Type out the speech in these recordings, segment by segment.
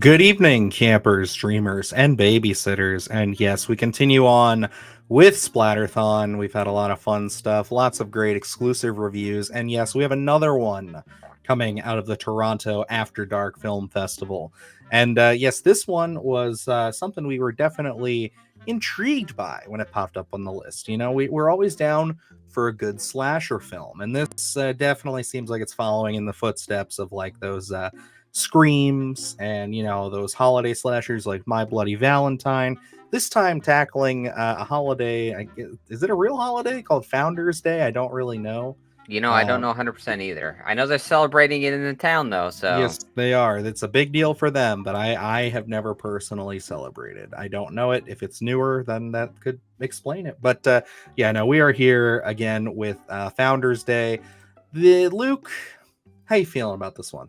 Good evening, campers, dreamers, and babysitters. And yes, we continue on with Splatterthon. We've had a lot of fun stuff, lots of great exclusive reviews. And yes, we have another one coming out of the Toronto After Dark Film Festival. And yes, this one was something we were definitely intrigued by when it popped up on the list. You know, we're always down for a good slasher film. And this definitely seems like it's following in the footsteps of like those. Screams and those holiday slashers like My Bloody Valentine. This time tackling a holiday. Is it a real holiday called Founders Day? I don't really know. I don't Uh, know 100% either. I know they're celebrating it in the town, though, so. yes, they are. It's a big deal for them, but I have never personally celebrated. I don't know it. If it's newer, then that could explain it. But yeah, no, we are here again with Founders Day. The Luke, how you feeling about this one?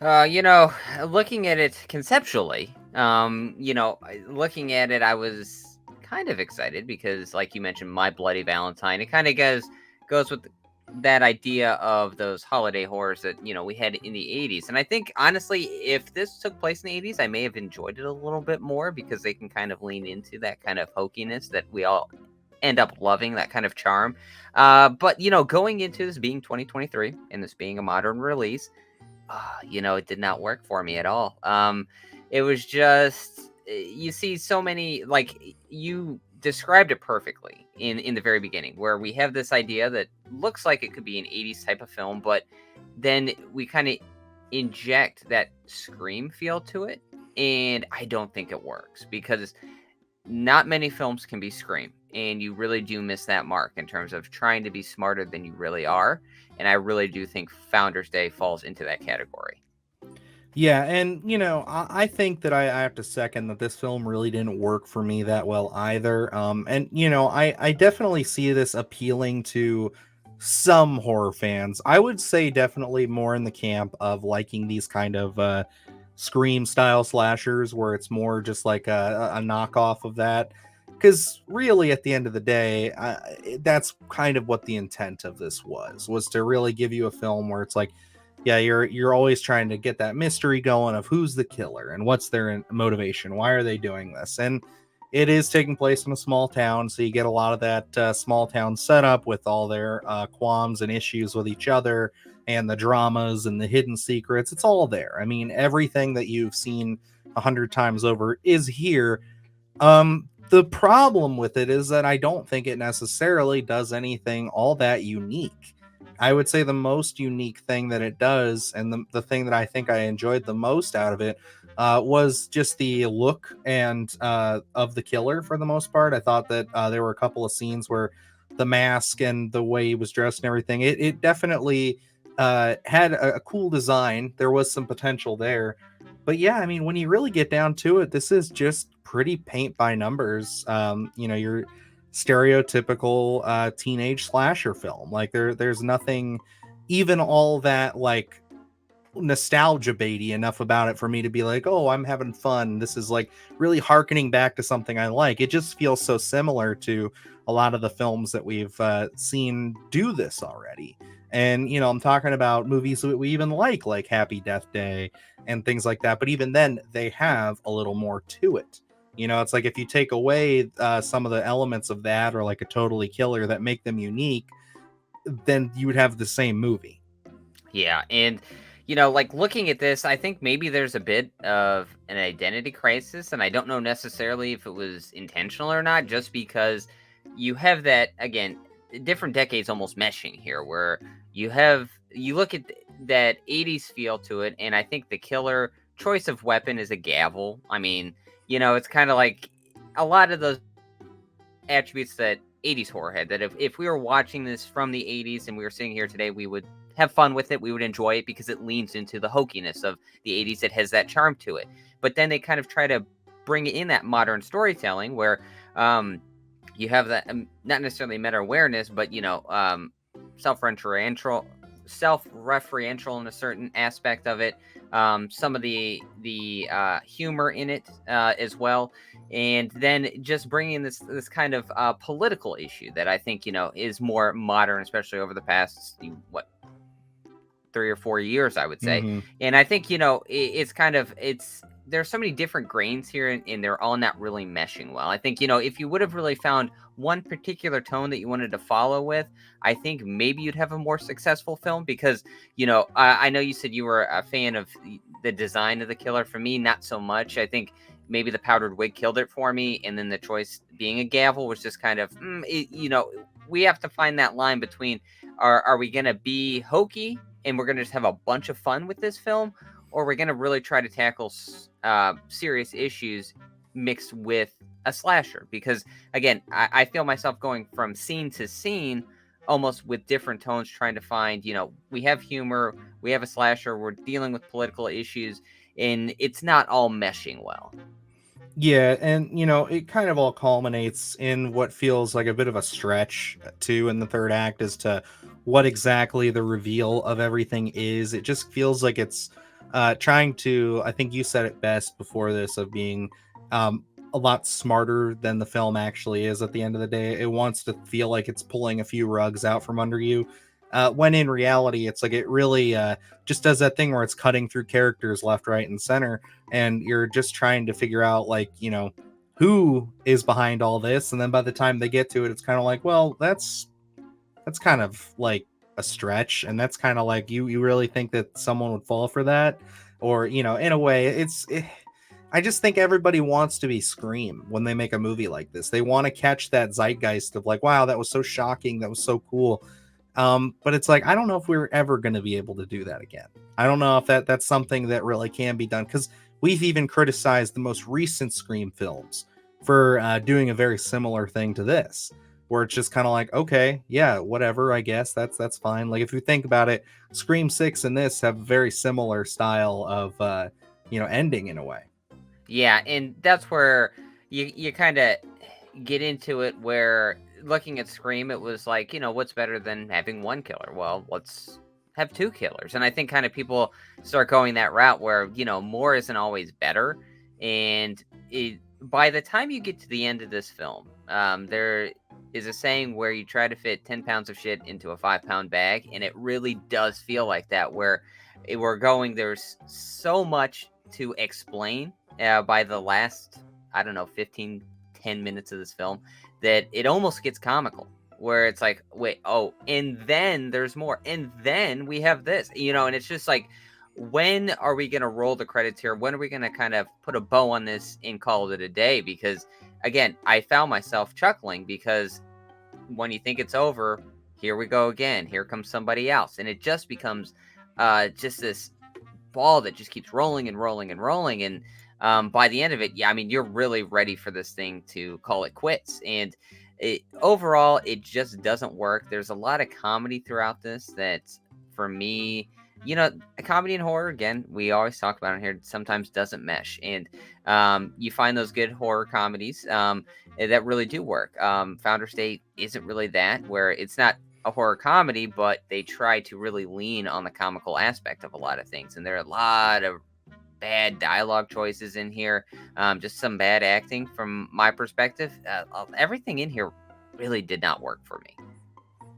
Uh, you know, looking at it conceptually, looking at it, I was kind of excited because, like you mentioned, My Bloody Valentine, it kind of goes with that idea of those holiday horrors that, we had in the 80s. And I think, honestly, if this took place in the 80s, I may have enjoyed it a little bit more because they can kind of lean into that kind of hokiness that we all end up loving, that kind of charm. But, going into this being 2023 and this being a modern release, it did not work for me at all. It was just you see so many, like you described it perfectly in the very beginning, where we have this idea that looks like it could be an 80s type of film, but then we kind of inject that scream feel to it, and I don't think it works because not many films can be Scream, and you really do miss that mark in terms of trying to be smarter than you really are. And I really do think Founders Day falls into that category. Yeah, and I think that I have to second that this film really didn't work for me that well either. And I definitely see this appealing to some horror fans. I would say definitely more in the camp of liking these kind of Scream style slashers where it's more just like a knockoff of that. Because really, at the end of the day, that's kind of what the intent of this was to really give you a film where it's like, yeah, you're always trying to get that mystery going of who's the killer and what's their motivation, why are they doing this. And it is taking place in a small town, so you get a lot of that small town setup with all their qualms and issues with each other and the dramas and the hidden secrets. It's all there. I mean, everything that you've seen 100 times over is here. The problem with it is that I don't think it necessarily does anything all that unique. I would say the most unique thing that it does, and the thing that I think I enjoyed the most out of it, was just the look and of the killer for the most part. I thought that there were a couple of scenes where the mask and the way he was dressed and everything, it definitely had a cool design. There was some potential there. But yeah, I mean, when you really get down to it, this is just pretty paint by numbers. Your stereotypical teenage slasher film. Like there's nothing even all that like nostalgia baity enough about it for me to be like, oh, I'm having fun. This is like really harkening back to something I like. It just feels so similar to a lot of the films that we've seen do this already. And I'm talking about movies that we even like Happy Death Day and things like that. But even then, they have a little more to it. It's like if you take away some of the elements of that, or like a Totally Killer that make them unique, then you would have the same movie. Yeah, and like looking at this, I think maybe there's a bit of an identity crisis, and I don't know necessarily if it was intentional or not, just because you have that again, different decades almost meshing here, where you look at that 80s feel to it, and I think the killer choice of weapon is a gavel. I mean, it's kind of like a lot of those attributes that 80s horror had, that if we were watching this from the 80s and we were sitting here today, we would have fun with it, we would enjoy it because it leans into the hokiness of the 80s. It has that charm to it. But then they kind of try to bring in that modern storytelling where you have that not necessarily meta awareness, but self-referential self-referential in a certain aspect of it, some of the humor in it as well, and then just bringing this kind of political issue that I think is more modern, especially over the past what 3 or 4 years, I would say. Hmm. And I think, it's kind of, there's so many different grains here, and they're all not really meshing well. I think, if you would have really found one particular tone that you wanted to follow with, I think maybe you'd have a more successful film because, I know you said you were a fan of the design of the killer. For me, not so much. I think maybe the powdered wig killed it for me, and then the choice being a gavel was just kind of, we have to find that line between, are we going to be hokey and we're going to just have a bunch of fun with this film, or we're going to really try to tackle serious issues mixed with a slasher? Because again, I feel myself going from scene to scene almost with different tones, trying to find, we have humor, we have a slasher, we're dealing with political issues, and it's not all meshing well. Yeah, and it kind of all culminates in what feels like a bit of a stretch too in the third act as to what exactly the reveal of everything is. It just feels like it's trying to, I think you said it best before this, of being um a lot smarter than the film actually is at the end of the day. It wants to feel like it's pulling a few rugs out from under you. When in reality, it's like it really just does that thing where it's cutting through characters left, right, and center, and you're just trying to figure out, like, who is behind all this. And then by the time they get to it, it's kind of like, well, that's kind of like a stretch, and that's kind of like, you really think that someone would fall for that? Or, in a way, I just think everybody wants to be Scream when they make a movie like this. They want to catch that zeitgeist of like, wow, that was so shocking, that was so cool. But it's like, I don't know if we're ever going to be able to do that again. I don't know if that's something that really can be done, because we've even criticized the most recent Scream films for doing a very similar thing to this, where it's just kind of like, okay, yeah, whatever, I guess that's fine. Like, if you think about it, Scream 6 and this have a very similar style of ending in a way. Yeah, and that's where you kind of get into it, where looking at Scream, it was like, what's better than having one killer? Well, let's have two killers. And I think kind of people start going that route where, more isn't always better. And by the time you get to the end of this film, there is a saying where you try to fit 10 pounds of shit into a 5-pound bag. And it really does feel like that, where there's so much to explain by the last, I don't know, 15, 10 minutes of this film, that it almost gets comical, where it's like, wait, oh, and then there's more, and then we have this, and it's just like, when are we going to roll the credits here? When are we going to kind of put a bow on this and call it a day? Because again, I found myself chuckling, because when you think it's over, here we go again, here comes somebody else, and it just becomes just this ball that just keeps rolling and rolling and rolling. And by the end of it, yeah, I mean, you're really ready for this thing to call it quits. And overall, it just doesn't work. There's a lot of comedy throughout this that, for me, a comedy and horror, again, we always talk about it here, sometimes doesn't mesh. And you find those good horror comedies that really do work. Founder State isn't really that, where it's not a horror comedy, but they try to really lean on the comical aspect of a lot of things. And there are a lot of bad dialogue choices in here, just some bad acting from my perspective. Everything in here really did not work for me.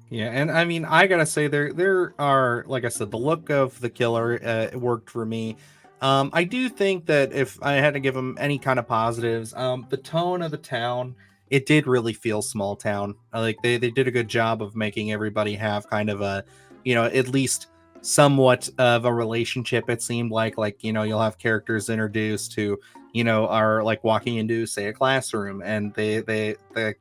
Yeah, and I mean, I gotta say, there are, like I said, the look of the killer worked for me. I do think that if I had to give him any kind of positives, the tone of the town, it did really feel small town. Like, they did a good job of making everybody have kind of a, at least somewhat of a relationship. It seemed like you'll have characters introduced who are like walking into, say, a classroom, and the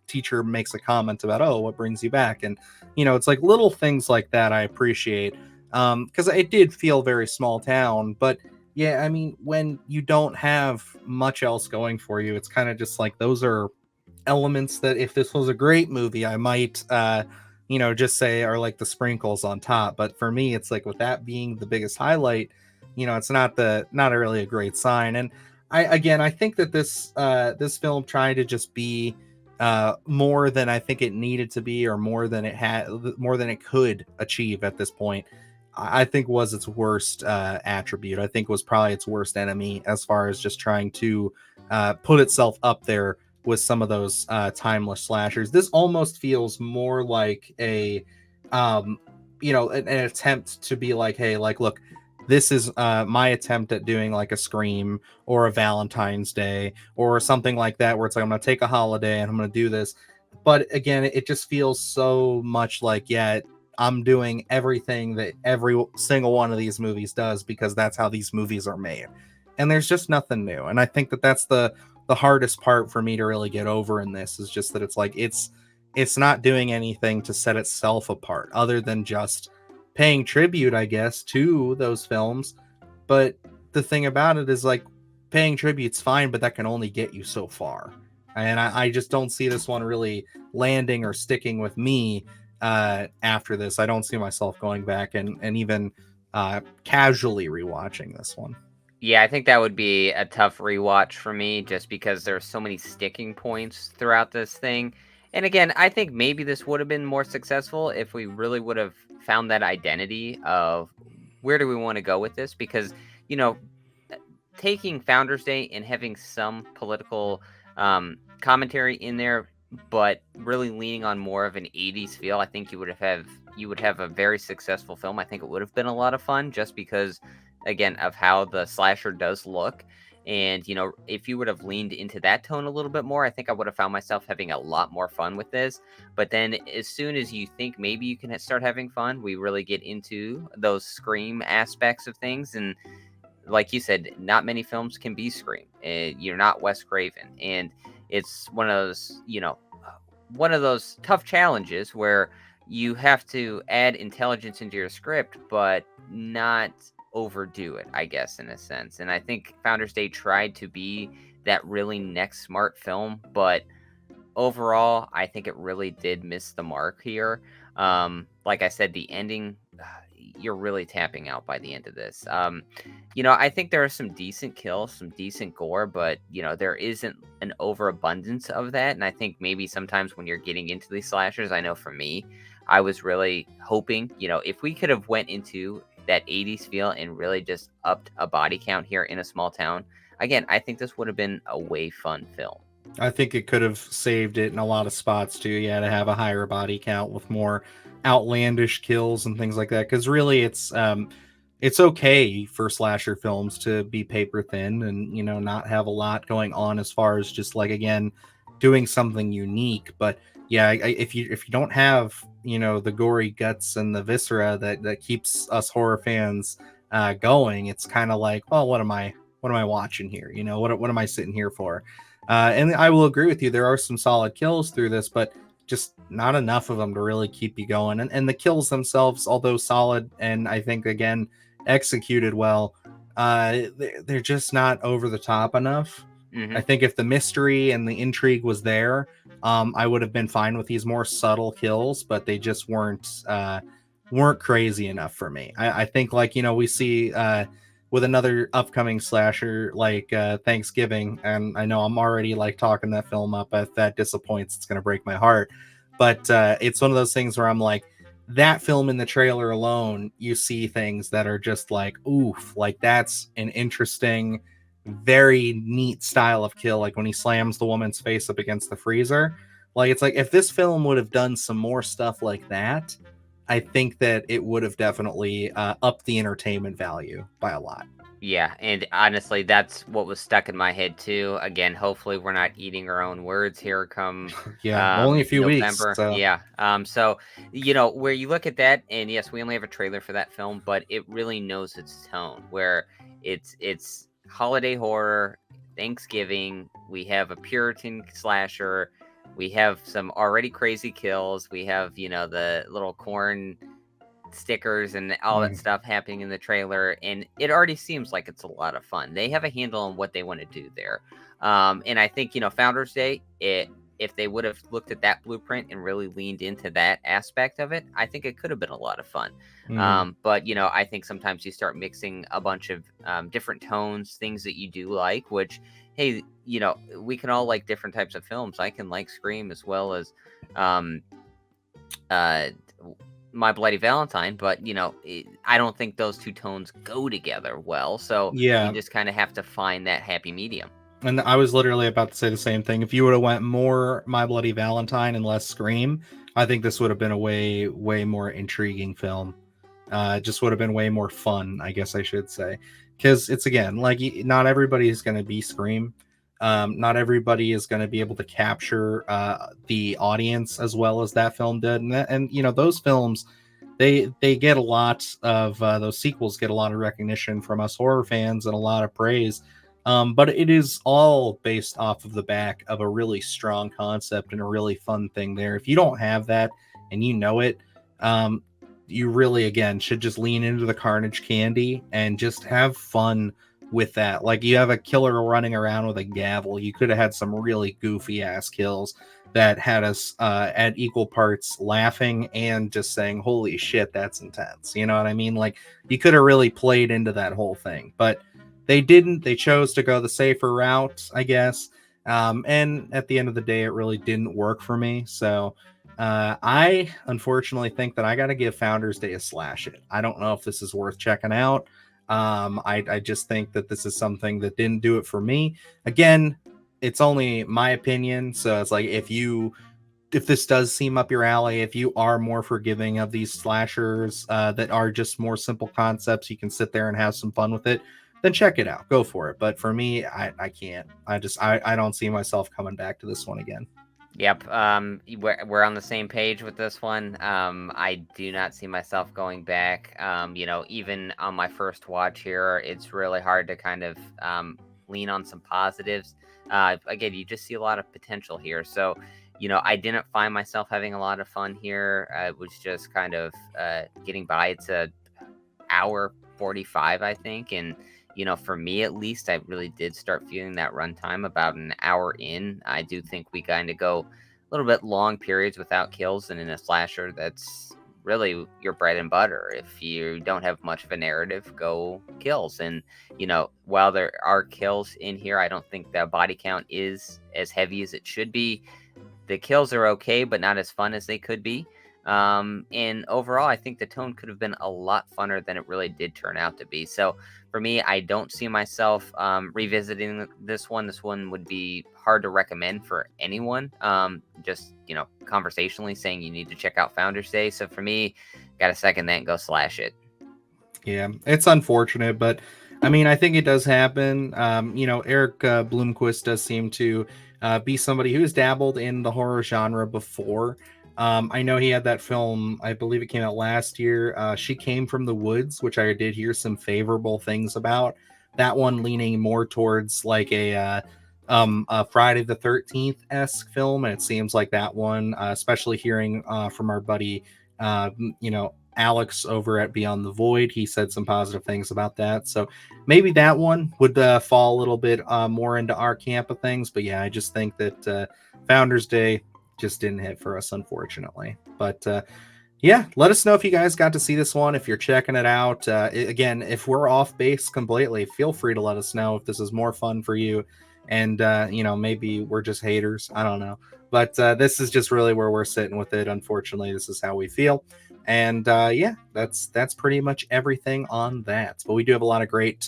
teacher makes a comment about, oh, what brings you back? And it's like little things like that I appreciate, because it did feel very small town. But yeah, I mean, when you don't have much else going for you, it's kind of just like, those are elements that, if this was a great movie, I might just say are like the sprinkles on top. But for me, it's like, with that being the biggest highlight, it's not a really a great sign. And I think that this film tried to just be more than I think it needed to be, or more than it could achieve at this point. I think was its worst attribute. I think was probably its worst enemy, as far as just trying to put itself up there with some of those timeless slashers. This almost feels more like a an attempt to be like, hey, like, look, this is my attempt at doing like a Scream or a Valentine's Day or something like that, where it's like I'm gonna take a holiday and I'm gonna do this. But again, it just feels so much like, yeah, I'm doing everything that every single one of these movies does because that's how these movies are made, and there's just nothing new. And I think that that's the hardest part for me to really get over in this, is just that it's like it's not doing anything to set itself apart other than just paying tribute, I guess, to those films. But the thing about it is, like, paying tribute's fine, but that can only get you so far. And I just don't see this one really landing or sticking with me after this. I don't see myself going back and even casually rewatching this one. Yeah, I think that would be a tough rewatch for me just because there's so many sticking points throughout this thing. And again, I think maybe this would have been more successful if we really would have found that identity of where do we want to go with this, because you know, uh, taking Founders Day and having some political commentary in there, but really leaning on more of an 80s feel, I think you would have a very successful film. I think it would have been a lot of fun just because again of how the slasher does look. And if you would have leaned into that tone a little bit more, I think I would have found myself having a lot more fun with this. But then as soon as you think maybe you can start having fun, we really get into those Scream aspects of things. And like you said, not many films can be Scream. You're not Wes Craven, and it's one of those tough challenges where you have to add intelligence into your script, but not overdo it, I guess, in a sense. And I think Founders Day tried to be that really next smart film, but overall, I think it really did miss the mark here. Like I said, the ending, you're really tapping out by the end of this. I think there are some decent kills, some decent gore, but there isn't an overabundance of that. And I think maybe sometimes when you're getting into these slashers, I know for me, I was really hoping, if we could have went into that 80s feel and really just upped a body count here in a small town, again, I think this would have been a way fun film. I think it could have saved it in a lot of spots too. Yeah, to have a higher body count with more outlandish kills and things like that. Because really, it's okay for slasher films to be paper thin and not have a lot going on as far as just like, again, doing something unique. But yeah, if you don't have the gory guts and the viscera that keeps us horror fans going, it's kind of like, well, what am I watching here? What am I sitting here for? And I will agree with you. There are some solid kills through this, but just not enough of them to really keep you going. And the kills themselves, although solid and I think again executed well, they're just not over the top enough. I Hmm. think if the mystery and the intrigue was there, I would have been fine with these more subtle kills, but they just weren't crazy enough for me. I think, like, we see with another upcoming slasher like Thanksgiving, and I know I'm already like talking that film up. If that disappoints, it's gonna break my heart. But it's one of those things where I'm like, that film in the trailer alone, you see things that are just like, oof, like that's an interesting, very neat style of kill. Like when he slams the woman's face up against the freezer. Like, it's like if this film would have done some more stuff like that, I think that it would have definitely upped the entertainment value by a lot. Yeah, and honestly, that's what was stuck in my head too. Again, hopefully we're not eating our own words here come Yeah, only a few weeks. November. So Yeah. So where you look at that, and yes, we only have a trailer for that film, but it really knows its tone, where it's holiday horror, Thanksgiving, we have a Puritan slasher, we have some already crazy kills, we have, the little corn stickers and all that mm, stuff happening in the trailer, and it already seems like it's a lot of fun. They have a handle on what they want to do there. And I think Founders Day, if they would have looked at that blueprint and really leaned into that aspect of it, I think it could have been a lot of fun. mm, But I think sometimes you start mixing a bunch of different tones, things that you do like, which, hey, we can all like different types of films. I can like Scream as well as um, uh, My Bloody Valentine, but I don't think those two tones go together well. So you yeah, just kind of have to find that happy medium. And I was literally about to say the same thing. If you would have went more My Bloody Valentine and less Scream, I think this would have been a way more intriguing film. It just would have been way more fun, I guess I should say, because it's again like not everybody is going to be Scream. Not everybody is going to be able to capture the audience as well as that film did, and you know those films they get a lot of those sequels get a lot of recognition from us horror fans and a lot of praise. But it is all based off of the back of a really strong concept and a really fun thing there. If you don't have that and you know it, um, you really again should just lean into the carnage candy and just have fun with that. Like you have a killer running around with a gavel. You could have had some really goofy ass kills that had us at equal parts laughing and just saying, "Holy shit, that's intense." You know what I mean? Like you could have really played into that whole thing, but they didn't. They chose to go the safer route, I guess. And at the end of the day, it really didn't work for me. So I unfortunately think that I got to give Founders Day a slash it. I don't know if this is worth checking out. I just think that this is something that didn't do it for me. Again, it's only my opinion, so it's like if this does seem up your alley, if you are more forgiving of these slashers that are just more simple concepts, you can sit there and have some fun with it, then check it out. Go for it. But for me, I can't. I don't see myself coming back to this one again. Yep. We're on the same page with this one. I do not see myself going back. Even on my first watch here, it's really hard to kind of lean on some positives. Again, you just see a lot of potential here. So, I didn't find myself having a lot of fun here. It was just kind of getting by. It's a hour 45, I think, and for me at least, I really did start feeling that runtime about an hour in. I do think we kind of go a little bit long periods without kills, and in a slasher, that's really your bread and butter. If you don't have much of a narrative, go kills. And while there are kills in here, I don't think the body count is as heavy as it should be. The kills are okay, but not as fun as they could be. And overall, I think the tone could have been a lot funner than it really did turn out to be. So for me, I don't see myself revisiting this one. This one would be hard to recommend for anyone. Just, conversationally saying you need to check out Founders Day. So for me, got to second that and go slash it. Yeah, it's unfortunate, but I mean, I think it does happen. Eric Bloomquist does seem to be somebody who's dabbled in the horror genre before. I know he had that film, I believe it came out last year. She Came from the Woods, which I did hear some favorable things about. That one leaning more towards like a Friday the 13th esque film, and it seems like that one, especially hearing from our buddy, uh, you know, Alex over at Beyond the Void. He said some positive things about that. So maybe that one would fall a little bit more into our camp of things. But yeah, I just think that Founders Day just didn't hit for us, unfortunately. But yeah, let us know if you guys got to see this one, if you're checking it out. Again, if we're off base completely, feel free to let us know if this is more fun for you. And, maybe we're just haters. I don't know. But this is just really where we're sitting with it. Unfortunately, this is how we feel. And yeah, that's pretty much everything on that. But we do have a lot of great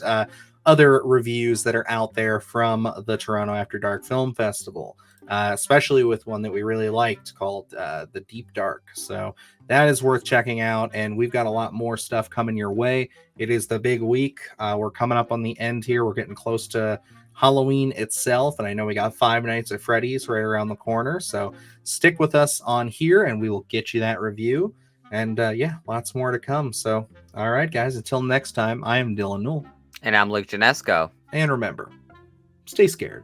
other reviews that are out there from the Toronto After Dark Film Festival, especially with one that we really liked called The Deep Dark. So that is worth checking out. And we've got a lot more stuff coming your way. It is the big week. We're coming up on the end here. We're getting close to Halloween itself. And I know we got Five Nights at Freddy's right around the corner. So stick with us on here and we will get you that review. And yeah, lots more to come. So, all right, guys, until next time, I am Dylan Newell. And I'm Luke Janesco. And remember, stay scared.